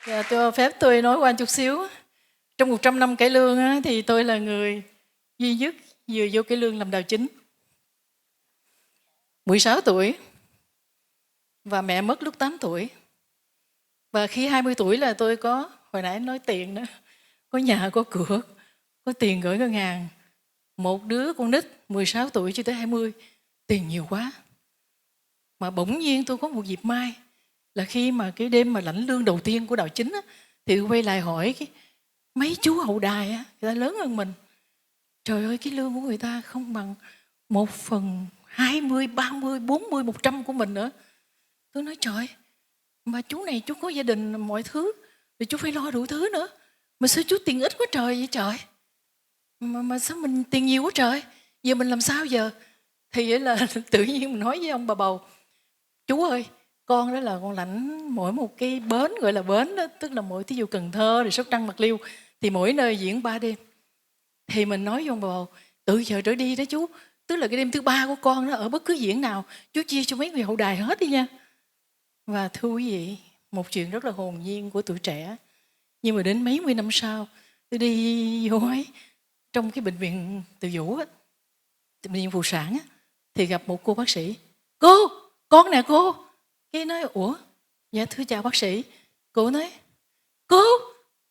Dạ, tôi phép tôi nói qua chút xíu. Trong 100 năm cải lương á, thì tôi là người duy nhất vừa vô cải lương làm đào chính. 16 tuổi và mẹ mất lúc 8 tuổi. Và khi 20 tuổi là tôi có, hồi nãy nói tiền đó, có nhà, có cửa, có tiền gửi ngân hàng. Một đứa con nít 16 tuổi cho tới 20, tiền nhiều quá. Mà bỗng nhiên tôi có một dịp may là khi mà cái đêm mà lãnh lương đầu tiên của đào chính á, thì tôi quay lại hỏi mấy chú hậu đài á, người ta lớn hơn mình. Trời ơi, cái lương của người ta không bằng 1/20, 30, 40, 100 của mình nữa. Tôi nói trời, mà chú này chú có gia đình mọi thứ, thì chú phải lo đủ thứ nữa. Mà sao chú tiền ít quá trời vậy trời? Mà sao mình tiền nhiều quá trời? Giờ mình làm sao giờ? Thì vậy là tự nhiên mình nói với ông bà bầu, chú ơi, con đó là con lãnh mỗi một cái bến, gọi là bến đó, tức là mỗi thí dụ Cần Thơ rồi Sóc Trăng, Bạc Liêu, thì mỗi nơi diễn 3 đêm. Thì mình nói với ông bà bầu, từ giờ trở đi đó chú, tức là cái đêm thứ 3 của con đó, ở bất cứ diễn nào chú chia cho mấy người hậu đài hết đi nha. Và thưa quý vị, một chuyện rất là hồn nhiên của tuổi trẻ. Nhưng mà đến mấy mươi năm sau, tôi đi vô ấy, trong cái bệnh viện Từ Dũ á, bệnh viện phụ sản á, thì gặp một cô bác sĩ. Cô, con nè cô. Cái nói, ủa, dạ thưa chào bác sĩ. Cô nói, cô,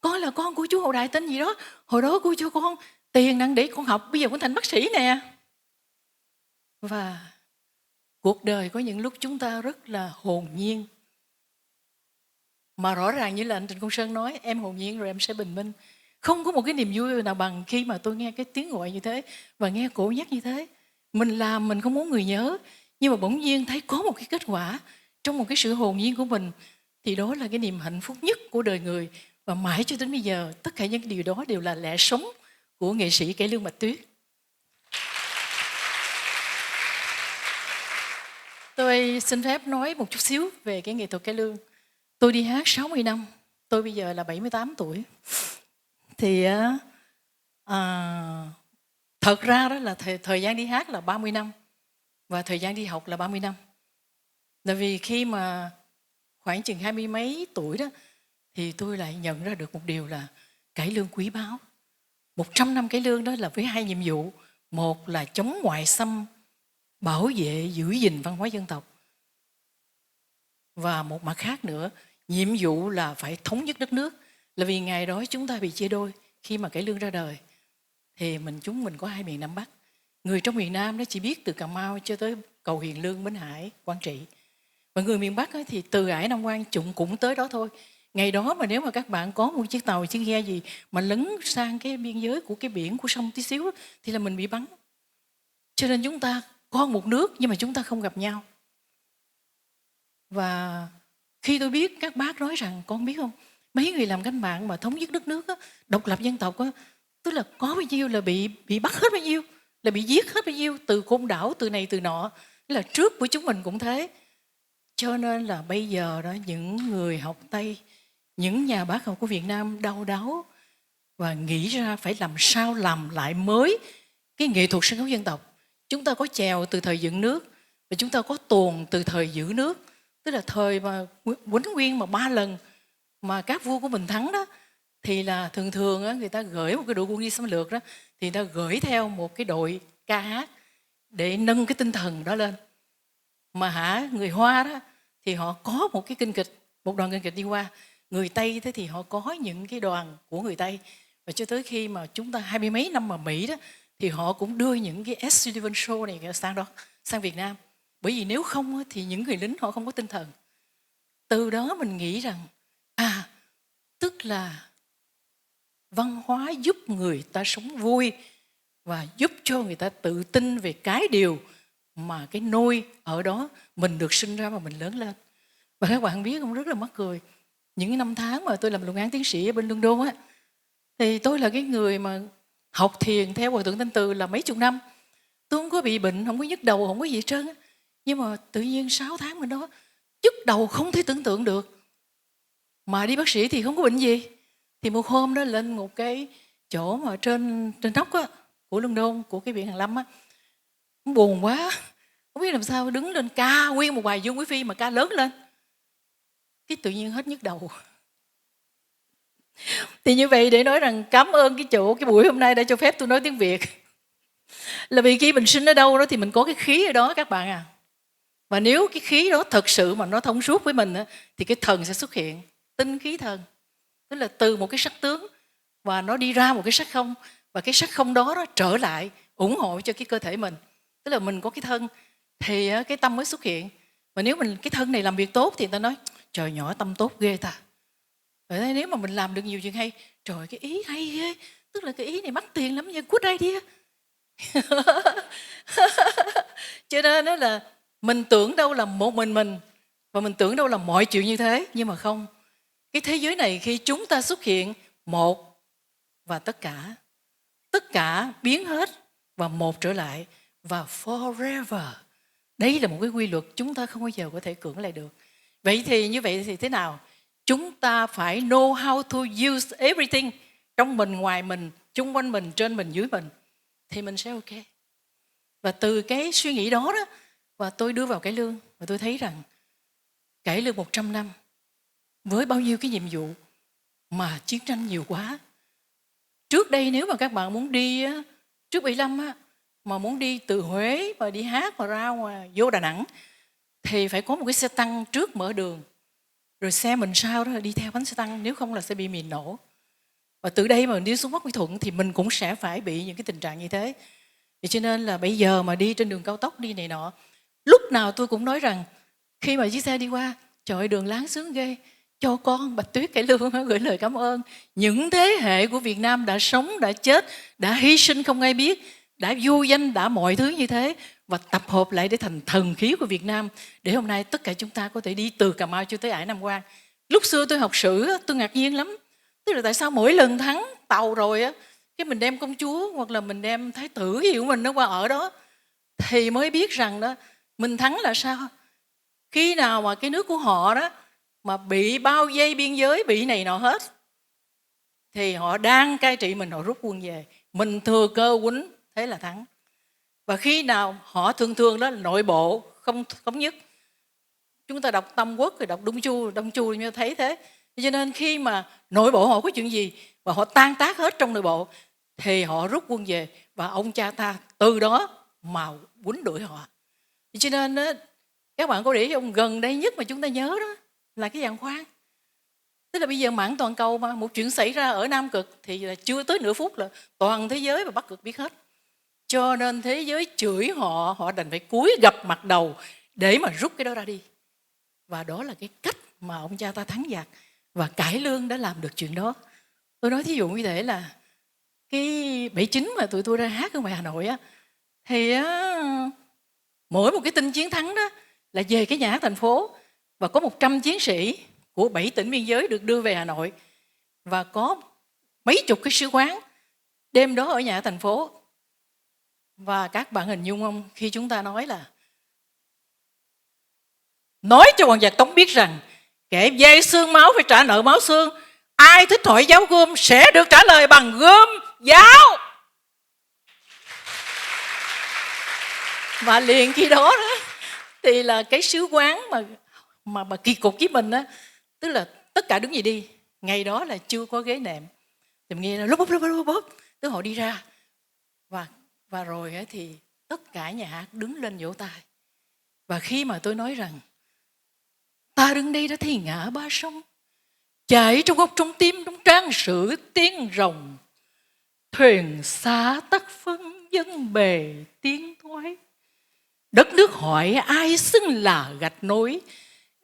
con là con của chú hậu đài tên gì đó. Hồi đó cô cho con tiền nặng để con học, bây giờ con thành bác sĩ nè. Và cuộc đời có những lúc chúng ta rất là hồn nhiên. Mà rõ ràng như là anh Trịnh Công Sơn nói, em hồn nhiên rồi em sẽ bình minh. Không có một cái niềm vui nào bằng khi mà tôi nghe cái tiếng gọi như thế và nghe cổ nhắc như thế. Mình làm mình không muốn người nhớ, nhưng mà bỗng nhiên thấy có một cái kết quả trong một cái sự hồn nhiên của mình, thì đó là cái niềm hạnh phúc nhất của đời người. Và mãi cho đến bây giờ, tất cả những điều đó đều là lẽ sống của nghệ sĩ cải lương Bạch Tuyết. Tôi xin phép nói một chút xíu về cái nghệ thuật cải lương. Tôi đi hát 60 năm, tôi bây giờ là 78 tuổi. Thì thật ra đó là thời gian đi hát là 30 năm và thời gian đi học là 30 năm. Tại vì khi mà khoảng chừng 20 mấy tuổi đó, thì tôi lại nhận ra được một điều là cải lương quý báu. 100 năm cải lương đó là với hai nhiệm vụ. Một là chống ngoại xâm, bảo vệ, giữ gìn văn hóa dân tộc. Và một mặt khác nữa, nhiệm vụ là phải thống nhất đất nước. Là vì ngày đó chúng ta bị chia đôi. Khi mà cải lương ra đời thì chúng mình có hai miền Nam Bắc. Người trong miền Nam nó chỉ biết từ Cà Mau cho tới cầu Hiền Lương, Bến Hải, Quảng Trị. Và người miền Bắc thì từ Ải Nam Quan cũng tới đó thôi. Ngày đó mà nếu mà các bạn có một chiếc tàu, chiếc ghe gì mà lấn sang cái biên giới của cái biển, của sông tí xíu thì là mình bị bắn. Cho nên chúng ta có một nước nhưng mà chúng ta không gặp nhau. Và khi tôi biết các bác nói rằng, con biết không, mấy người làm cách mạng mà thống nhất đất nước á, độc lập dân tộc á, tức là có bao nhiêu là bị bắt hết bao nhiêu, là bị giết hết bao nhiêu, từ Côn Đảo, từ này từ nọ, là trước của chúng mình cũng thế. Cho nên là bây giờ đó, những người học Tây, những nhà bác học của Việt Nam đau đáu và nghĩ ra phải làm sao làm lại mới cái nghệ thuật sân khấu dân tộc. Chúng ta có chèo từ thời dựng nước và chúng ta có tuồng từ thời giữ nước, tức là thời mà Quýnh Nguyên mà 3 lần mà các vua của mình thắng đó, thì là thường á, người ta gửi một cái đội quân đi xâm lược đó, thì người ta gửi theo một cái đội ca hát để nâng cái tinh thần đó lên. Mà người Hoa đó thì họ có một cái kinh kịch, một đoàn kinh kịch đi qua. Người Tây thế thì họ có những cái đoàn của người Tây. Và cho tới khi mà chúng ta 20 mấy năm mà Mỹ đó, thì họ cũng đưa những cái Ed Sullivan Show này sang Việt Nam. Bởi vì nếu không thì những người lính họ không có tinh thần. Từ đó mình nghĩ rằng tức là văn hóa giúp người ta sống vui và giúp cho người ta tự tin về cái điều mà cái nôi ở đó mình được sinh ra và mình lớn lên. Và các bạn biết không, rất là mắc cười, những năm tháng mà tôi làm luận án tiến sĩ ở bên London á, thì tôi là cái người mà học thiền theo Hòa thượng Thanh Từ là mấy chục năm. Tôi không có bị bệnh, không có nhức đầu, không có gì hết trơn á. Nhưng mà tự nhiên 6 tháng bên đó nhức đầu không thể tưởng tượng được. Mà đi bác sĩ thì không có bệnh gì. Thì một hôm đó lên một cái chỗ mà trên nóc á, của London, của cái viện Hàn Lâm á, buồn quá, không biết làm sao đứng lên ca nguyên một bài Dương Quý Phi mà ca lớn lên, cái tự nhiên hết nhức đầu. Thì như vậy để nói rằng cảm ơn cái buổi hôm nay đã cho phép tôi nói tiếng Việt. Là vì khi mình sinh ở đâu đó thì mình có cái khí ở đó các bạn à. Và nếu cái khí đó thật sự mà nó thông suốt với mình á, thì cái thần sẽ xuất hiện, tinh khí thần. Tức là từ một cái sắc tướng và nó đi ra một cái sắc không, và cái sắc không đó nó trở lại ủng hộ cho cái cơ thể mình. Tức là mình có cái thân thì cái tâm mới xuất hiện. Mà nếu mình cái thân này làm việc tốt thì người ta nói trời, nhỏ tâm tốt ghê ta. Vậy nếu mà mình làm được nhiều chuyện hay, trời cái ý hay ghê, tức là cái ý này mắc tiền lắm nha, good idea. Cho nên đó là mình tưởng đâu là một mình và mình tưởng đâu là mọi chuyện như thế, nhưng mà không. Cái thế giới này khi chúng ta xuất hiện một và tất cả biến hết và một trở lại và forever. Đấy là một cái quy luật chúng ta không bao giờ có thể cưỡng lại được. Vậy thì như vậy thì thế nào? Chúng ta phải know how to use everything, trong mình, ngoài mình, chung quanh mình, trên mình, dưới mình, thì mình sẽ ok. Và từ cái suy nghĩ đó đó, và tôi đưa vào cải lương, và tôi thấy rằng cải lương 100 năm với bao nhiêu cái nhiệm vụ mà chiến tranh nhiều quá. Trước đây nếu mà các bạn muốn đi trước 75 á, mà muốn đi từ Huế và đi hát và ra ngoài vô Đà Nẵng thì phải có một cái xe tăng trước mở đường, rồi xe mình sau đó là đi theo bánh xe tăng, nếu không là sẽ bị mìn nổ. Và từ đây mà đi xuống Bắc Mỹ Thuận thì mình cũng sẽ phải bị những cái tình trạng như thế. Vì cho nên là bây giờ mà đi trên đường cao tốc đi này nọ, lúc nào tôi cũng nói rằng khi mà chiếc xe đi qua, trời ơi đường láng sướng ghê, cho con Bạch Tuyết cải lương gửi lời cảm ơn những thế hệ của Việt Nam đã sống, đã chết, đã hy sinh không ai biết, đã vô danh, đã mọi thứ như thế, và tập hợp lại để thành thần khí của Việt Nam, để hôm nay tất cả chúng ta có thể đi từ Cà Mau cho tới Ải Nam Quan. Lúc xưa tôi học sử tôi ngạc nhiên lắm, tức là tại sao mỗi lần thắng tàu rồi á, cái mình đem công chúa hoặc là mình đem thái tử gì của mình nó qua ở đó, thì mới biết rằng đó mình thắng là sao. Khi nào mà cái nước của họ đó mà bị bao vây biên giới, bị này nọ hết, thì họ đang cai trị mình, họ rút quân về, mình thừa cơ quýnh, thế là thắng. Và khi nào họ thường thường đó là nội bộ không thống nhất. Chúng ta đọc Tam Quốc rồi đọc Đông Chu như thấy thế. Cho nên khi mà nội bộ họ có chuyện gì và họ tan tác hết trong nội bộ thì họ rút quân về, và ông cha ta từ đó mà quýnh đuổi họ. Cho nên đó, các bạn có để ông gần đây nhất mà chúng ta nhớ đó là cái giàn khoan. Tức là bây giờ mạng toàn cầu mà một chuyện xảy ra ở Nam Cực thì là chưa tới nửa phút là toàn thế giới và Bắc Cực biết hết. Cho nên thế giới chửi họ, họ đành phải cúi gập mặt đầu để mà rút cái đó ra đi. Và đó là cái cách mà ông cha ta thắng giặc, và cải lương đã làm được chuyện đó. Tôi nói thí dụ như thế là cái 79 mà tụi tôi ra hát ở ngoài Hà Nội á, thì mỗi một cái tin chiến thắng đó là về cái nhà hát thành phố, và có 100 chiến sĩ của 7 tỉnh biên giới được đưa về Hà Nội, và có mấy chục cái sứ quán đêm đó ở nhà hát thành phố. Và các bạn hình dung không, khi chúng ta nói là nói cho hoàng giặc Tống biết rằng kẻ dây xương máu phải trả nợ máu xương, ai thích hỏi giáo gươm sẽ được trả lời bằng gươm giáo. Và liền khi đó thì là cái sứ quán mà kỳ cục với mình á, tức là tất cả đứng gì đi, ngày đó là chưa có ghế nệm, thì mình nghe là lốp bốp, tức họ đi ra, và rồi ấy thì tất cả nhà hát đứng lên vỗ tay. Và khi mà tôi nói rằng ta đứng đây đã thấy ngã ba sông, chạy trong góc trong tim trong trang sử tiếng rồng, thuyền xa tắt phân dân bề tiếng thoái, đất nước hỏi ai xưng là gạch nối,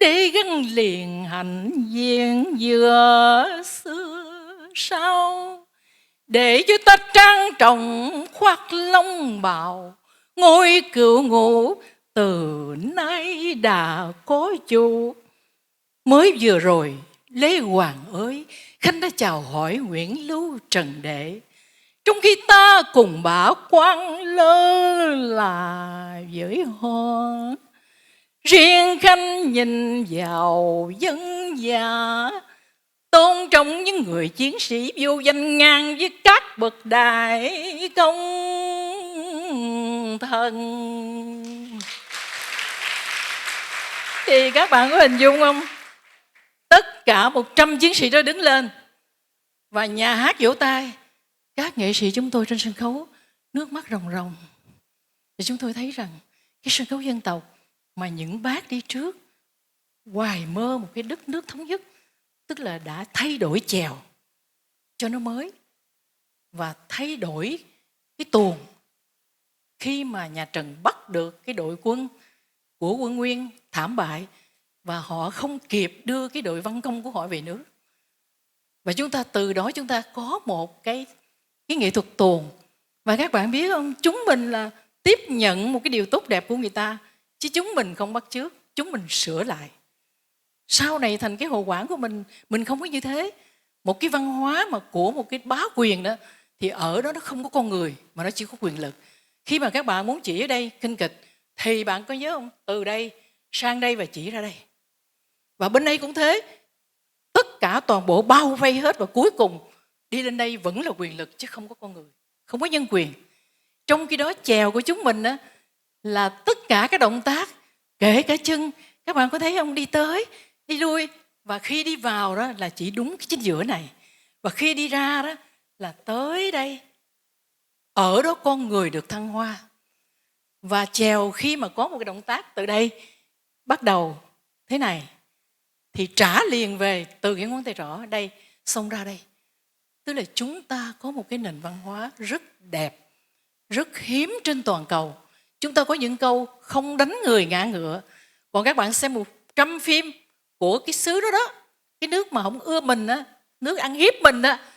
để gắn liền hạnh diện giữa xưa sau, để cho ta trang trọng khoác long bào, ngôi cựu ngũ từ nay đã có chủ. Mới vừa rồi Lê Hoàng ơi, Khanh đã chào hỏi Nguyễn Lưu Trần Đệ, trong khi ta cùng bà quan lơ là với họ. Riêng Khanh nhìn vào dân già, tôn trọng những người chiến sĩ vô danh ngang với các bậc đại công thần. Thì các bạn có hình dung không? Tất cả 100 chiến sĩ đó đứng lên và nhà hát vỗ tay, các nghệ sĩ chúng tôi trên sân khấu nước mắt ròng ròng. Thì chúng tôi thấy rằng cái sân khấu dân tộc mà những bác đi trước hoài mơ một cái đất nước thống nhất, tức là đã thay đổi chèo cho nó mới và thay đổi cái tuồng. Khi mà nhà Trần bắt được cái đội quân của quân Nguyên thảm bại và họ không kịp đưa cái đội văn công của họ về nước, và chúng ta từ đó chúng ta có một cái nghệ thuật tuồng. Và các bạn biết không, chúng mình là tiếp nhận một cái điều tốt đẹp của người ta, chứ chúng mình không bắt chước, chúng mình sửa lại. Sau này thành cái hậu quả của mình không có như thế. Một cái văn hóa mà của một cái bá quyền đó, thì ở đó nó không có con người mà nó chỉ có quyền lực. Khi mà các bạn muốn chỉ ở đây kinh kịch thì bạn có nhớ không, từ đây sang đây và chỉ ra đây. Và bên đây cũng thế, tất cả toàn bộ bao vây hết, và cuối cùng đi lên đây vẫn là quyền lực chứ không có con người, không có nhân quyền. Trong khi đó chèo của chúng mình á, là tất cả các động tác, kể cả chân, các bạn có thấy không, đi tới đi lui, và khi đi vào đó là chỉ đúng cái chính giữa này, và khi đi ra đó là tới đây. Ở đó con người được thăng hoa. Và chèo khi mà có một cái động tác từ đây bắt đầu thế này thì trả liền về từ cái ngón tay trỏ đây xông ra đây. Tức là chúng ta có một cái nền văn hóa rất đẹp, rất hiếm trên toàn cầu. Chúng ta có những câu không đánh người ngã ngựa. Còn các bạn xem 100 phim của cái xứ đó đó, cái nước mà không ưa mình á, nước ăn hiếp mình á,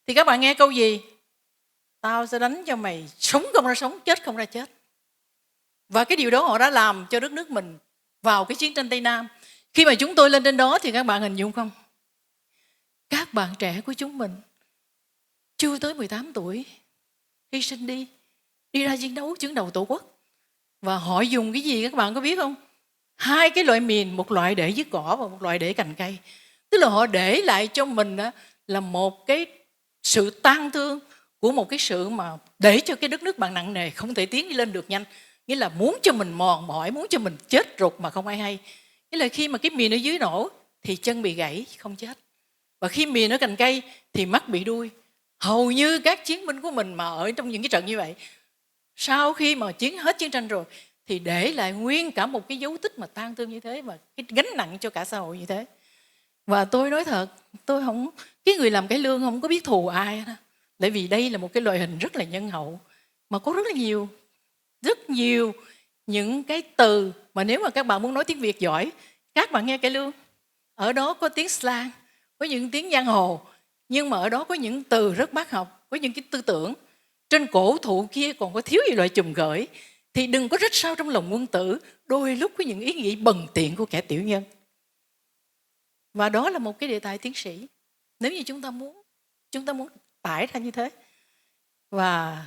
thì các bạn nghe câu gì? Tao sẽ đánh cho mày sống không ra sống, chết không ra chết. Và cái điều đó họ đã làm cho đất nước mình vào cái chiến tranh Tây Nam. Khi mà chúng tôi lên trên đó thì các bạn hình dung không? Các bạn trẻ của chúng mình chưa tới 18 tuổi hy sinh đi ra chiến đấu chứng đầu Tổ quốc. Và họ dùng cái gì các bạn có biết không? 2 cái loại mìn, một loại để dưới cỏ và một loại để cành cây. Tức là họ để lại cho mình là một cái sự tang thương của một cái sự mà để cho cái đất nước bạn nặng nề, không thể tiến đi lên được nhanh. Nghĩa là muốn cho mình mòn mỏi, muốn cho mình chết rụt mà không ai hay. Nghĩa là khi mà cái mìn ở dưới nổ thì chân bị gãy không chết, và khi mìn ở cành cây thì mắt bị đuôi. Hầu như các chiến binh của mình mà ở trong những cái trận như vậy, sau khi mà hết chiến tranh rồi thì để lại nguyên cả một cái dấu tích mà tang thương như thế, và cái gánh nặng cho cả xã hội như thế. Và tôi nói thật, tôi không, cái người làm cải lương không có biết thù ai đó. Tại vì đây là một cái loại hình rất là nhân hậu, mà có rất nhiều những cái từ mà nếu mà các bạn muốn nói tiếng Việt giỏi, các bạn nghe cải lương, ở đó có tiếng slang, có những tiếng giang hồ, nhưng mà ở đó có những từ rất bác học, có những cái tư tưởng. Trên cổ thụ kia còn có thiếu gì loại chùm gởi, thì đừng có rách sao trong lòng quân tử, đôi lúc có những ý nghĩ bần tiện của kẻ tiểu nhân. Và đó là một cái đề tài tiến sĩ, nếu như chúng ta muốn tải ra như thế. Và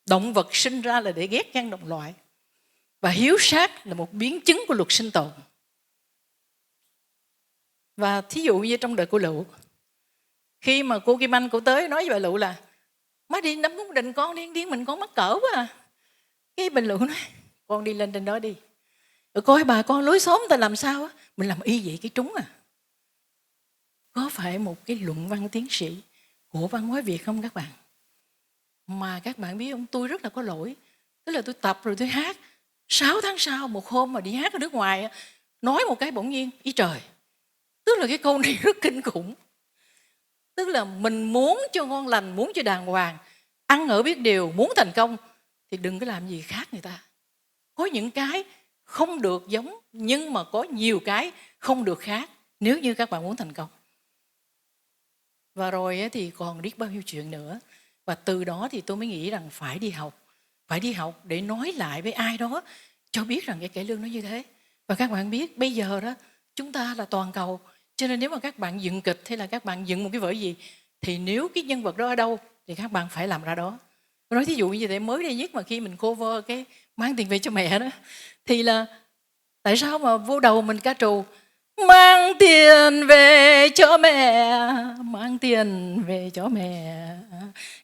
động vật sinh ra là để ghét gan đồng loại, và hiếu sát là một biến chứng của luật sinh tồn. Và thí dụ như trong đời cô Lựu, khi mà cô Kim Anh cô tới nói với bà Lựu là má đi đám cung đình con điên mình, con mắc cỡ quá à. Cái bà Lựu nói con đi lên trên đó đi, rồi coi bà con lối xóm ta làm sao á, mình làm y vậy cái trúng à. Có phải một cái luận văn tiến sĩ của văn hóa Việt không các bạn? Mà các bạn biết không, tôi rất là có lỗi. Tức là tôi tập rồi tôi hát, 6 tháng sau một hôm mà đi hát ở nước ngoài, nói một cái bỗng nhiên ý trời. Tức là cái câu này rất kinh khủng. Tức là mình muốn cho ngon lành, muốn cho đàng hoàng, ăn ở biết điều, muốn thành công thì đừng có làm gì khác người ta. Có những cái không được giống, nhưng mà có nhiều cái không được khác nếu như các bạn muốn thành công. Và rồi thì còn biết bao nhiêu chuyện nữa. Và từ đó thì tôi mới nghĩ rằng phải đi học để nói lại với ai đó cho biết rằng cái cải lương nó như thế. Và các bạn biết bây giờ đó chúng ta là toàn cầu, cho nên nếu mà các bạn dựng kịch hay là các bạn dựng một cái vở gì, thì nếu cái nhân vật đó ở đâu thì các bạn phải làm ra đó. Tôi nói thí dụ như thế, mới đây nhất mà khi mình cover cái Mang Tiền Về Cho Mẹ đó, thì là tại sao mà vô đầu mình ca trù mang tiền về cho mẹ, mang tiền về cho mẹ,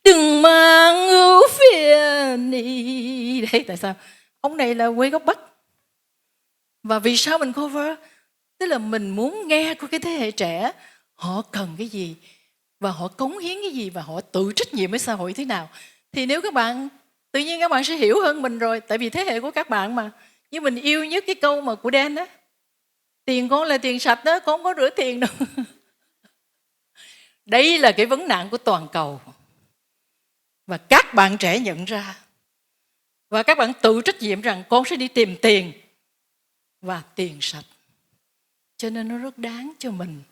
đừng mang ưu phiền đi. Đấy, tại sao? Ông này là quê gốc Bắc. Và vì sao mình cover? Tức là mình muốn nghe của cái thế hệ trẻ họ cần cái gì, và họ cống hiến cái gì và họ tự trách nhiệm với xã hội thế nào. Thì nếu các bạn, tự nhiên các bạn sẽ hiểu hơn mình rồi. Tại vì thế hệ của các bạn mà. Như mình yêu nhất cái câu mà của Dan đó, tiền con là tiền sạch đó, con không có rửa tiền đâu. Đây là cái vấn nạn của toàn cầu. Và các bạn trẻ nhận ra. Và các bạn tự trách nhiệm rằng con sẽ đi tìm tiền và tiền sạch. Cho nên nó rất đáng cho mình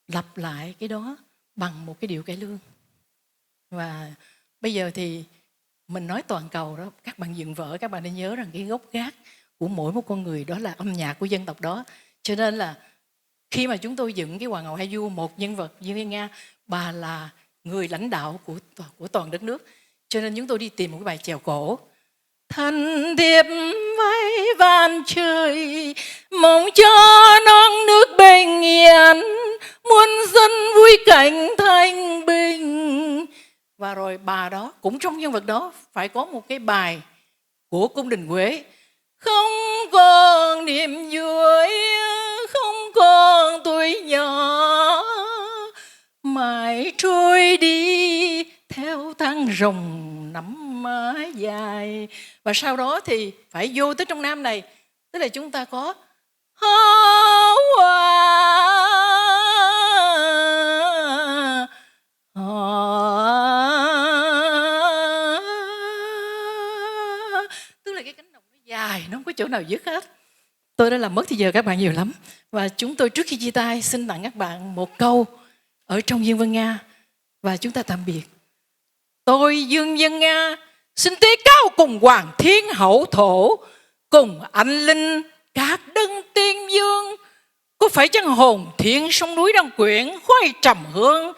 lặp lại cái đó bằng một cái điều cải lương. Và bây giờ thì mình nói toàn cầu đó, các bạn dựng vở, các bạn nên nhớ rằng cái gốc gác của mỗi một con người đó là âm nhạc của dân tộc đó. Cho nên là khi mà chúng tôi dựng cái Hoàng hậu Hai Du, một nhân vật như Nga, bà là người lãnh đạo của toàn đất nước. Cho nên chúng tôi đi tìm một cái bài chèo cổ. Thần thiếp vai van trời, mong cho non nước bình yên, muôn dân vui cảnh thanh bình. Và rồi bà đó, cũng trong nhân vật đó, phải có một cái bài của cung đình Huế. Không còn niềm vui, không còn tuổi nhỏ, mãi trôi đi theo tháng rồng nắm má dài. Và sau đó thì phải vô tới trong Nam này, tức là chúng ta có tức là cái cánh đồng nó dài, nó không có chỗ nào dứt hết. Tôi đã làm mất thì giờ các bạn nhiều lắm. Và chúng tôi trước khi chia tay xin tặng các bạn một câu ở trong Dương Vân Nga. Và chúng ta tạm biệt. Tôi Dương Vân Nga xin tế cao cùng Hoàng Thiên Hậu Thổ, cùng anh linh các đấng tiên dương. Có phải chăng hồn thiện sông núi đang quyện khoai trầm hương,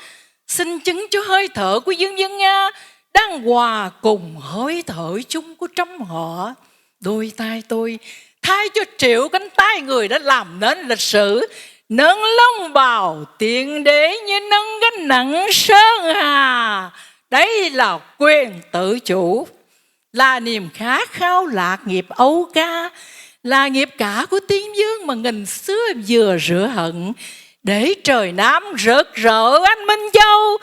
xin chứng cho hơi thở của Dương Vân Nga đang hòa cùng hơi thở chung của trăm họ. Đôi tay tôi thay cho triệu cánh tay người đã làm nên lịch sử, nâng lông bào tiền đế như nâng gánh nặng sơn hà. Đấy là quyền tự chủ, là niềm khát khao lạc nghiệp âu ca, là nghiệp cả của tiên dương mà nghìn xưa vừa rửa hận. Để trời Nam rực rỡ anh Minh Châu,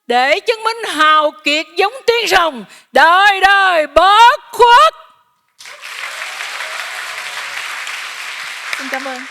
để chứng minh hào kiệt giống tiên rồng, đời đời bất khuất. Xin cảm ơn.